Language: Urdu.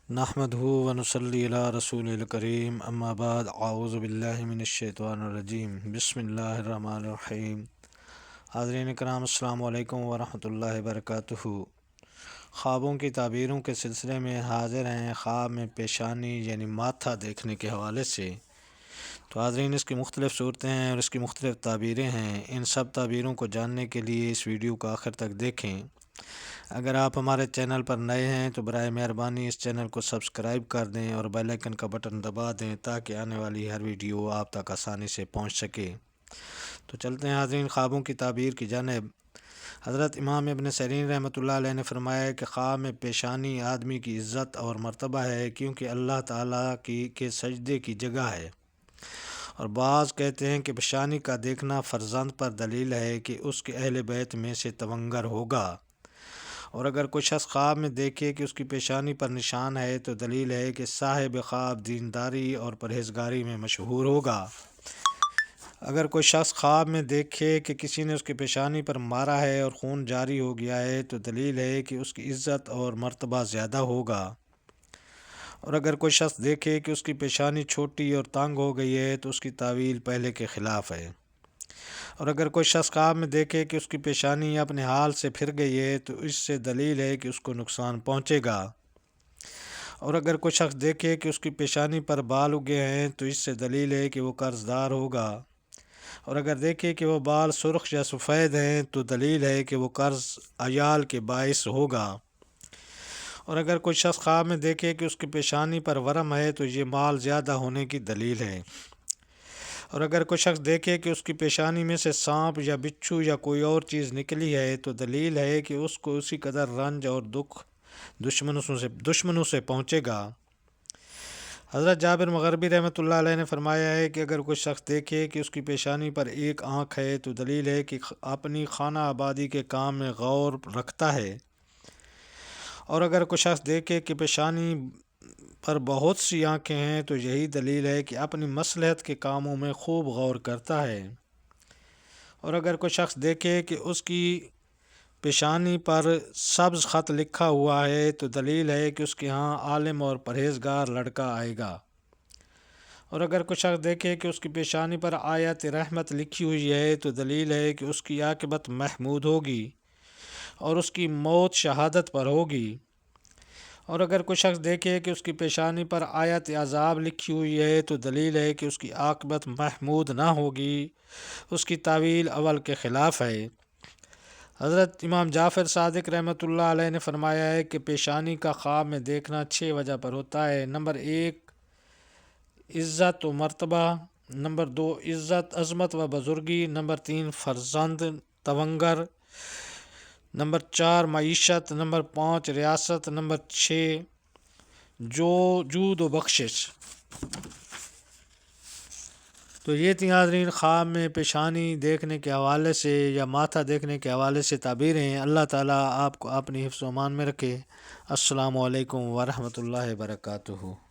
نحمدہ ونصلی علی رسول الکریم اما بعد اعوذ باللہ من الشیطان الرجیم بسم اللہ الرحمن الرحیم۔ حاضرین کرام السلام علیکم ورحمۃ اللہ وبرکاتہ۔ خوابوں کی تعبیروں کے سلسلے میں حاضر ہیں خواب میں پیشانی یعنی ماتھا دیکھنے کے حوالے سے۔ تو حاضرین اس کی مختلف صورتیں ہیں اور اس کی مختلف تعبیریں ہیں۔ ان سب تعبیروں کو جاننے کے لیے اس ویڈیو کو آخر تک دیکھیں۔ اگر آپ ہمارے چینل پر نئے ہیں تو برائے مہربانی اس چینل کو سبسکرائب کر دیں اور بیل آئیکن کا بٹن دبا دیں تاکہ آنے والی ہر ویڈیو آپ تک آسانی سے پہنچ سکے۔ تو چلتے ہیں حاضرین خوابوں کی تعبیر کی جانب۔ حضرت امام ابن سیرین رحمۃ اللہ علیہ نے فرمایا کہ خواب میں پیشانی آدمی کی عزت اور مرتبہ ہے، کیونکہ اللہ تعالیٰ کے سجدے کی جگہ ہے، اور بعض کہتے ہیں کہ پیشانی کا دیکھنا فرزند پر دلیل ہے کہ اس کے اہل بیت میں سے تونگر ہوگا، اور اگر کوئی شخص خواب میں دیکھے کہ اس کی پیشانی پر نشان ہے تو دلیل ہے کہ صاحب خواب دینداری اور پرہیزگاری میں مشہور ہوگا۔ اگر کوئی شخص خواب میں دیکھے کہ کسی نے اس کی پیشانی پر مارا ہے اور خون جاری ہو گیا ہے تو دلیل ہے کہ اس کی عزت اور مرتبہ زیادہ ہوگا، اور اگر کوئی شخص دیکھے کہ اس کی پیشانی چھوٹی اور تنگ ہو گئی ہے تو اس کی تعویل پہلے کے خلاف ہے، اور اگر کوئی شخص خواب میں دیکھے کہ اس کی پیشانی اپنے حال سے پھر گئی ہے تو اس سے دلیل ہے کہ اس کو نقصان پہنچے گا، اور اگر کوئی شخص دیکھے کہ اس کی پیشانی پر بال اگے ہیں تو اس سے دلیل ہے کہ وہ قرض دار ہوگا، اور اگر دیکھے کہ وہ بال سرخ یا سفید ہیں تو دلیل ہے کہ وہ قرض عیال کے باعث ہوگا، اور اگر کوئی شخص خواب میں دیکھے کہ اس کی پیشانی پر ورم ہے تو یہ مال زیادہ ہونے کی دلیل ہے، اور اگر کوئی شخص دیکھے کہ اس کی پیشانی میں سے سانپ یا بچھو یا کوئی اور چیز نکلی ہے تو دلیل ہے کہ اس کو اسی قدر رنج اور دکھ دشمنوں سے پہنچے گا۔ حضرت جابر مغربی رحمۃ اللہ علیہ نے فرمایا ہے کہ اگر کوئی شخص دیکھے کہ اس کی پیشانی پر ایک آنکھ ہے تو دلیل ہے کہ اپنی خانہ آبادی کے کام میں غور رکھتا ہے، اور اگر کوئی شخص دیکھے کہ پیشانی پر بہت سی آنکھیں ہیں تو یہی دلیل ہے کہ اپنی مصلحت کے کاموں میں خوب غور کرتا ہے، اور اگر کوئی شخص دیکھے کہ اس کی پیشانی پر سبز خط لکھا ہوا ہے تو دلیل ہے کہ اس کے ہاں عالم اور پرہیزگار لڑکا آئے گا، اور اگر کوئی شخص دیکھے کہ اس کی پیشانی پر آیت رحمت لکھی ہوئی ہے تو دلیل ہے کہ اس کی عاقبت محمود ہوگی اور اس کی موت شہادت پر ہوگی، اور اگر کوئی شخص دیکھے کہ اس کی پیشانی پر آیت عذاب لکھی ہوئی ہے تو دلیل ہے کہ اس کی عاقبت محمود نہ ہوگی، اس کی تعویل اول کے خلاف ہے۔ حضرت امام جعفر صادق رحمۃ اللہ علیہ نے فرمایا ہے کہ پیشانی کا خواب میں دیکھنا 6 وجہ پر ہوتا ہے۔ نمبر 1 عزت و مرتبہ، نمبر 2 عزت عظمت و بزرگی، نمبر 3 فرزند تونگر، نمبر 4 معیشت، نمبر 5 ریاست، نمبر 6 جود و بخشش۔ تو یہ تھی حاضرین خواب میں پیشانی دیکھنے کے حوالے سے یا ماتھا دیکھنے کے حوالے سے تعبیریں۔ اللہ تعالیٰ آپ کو اپنی حفظ و امان میں رکھے۔ السلام علیکم ورحمۃ اللہ وبرکاتہ۔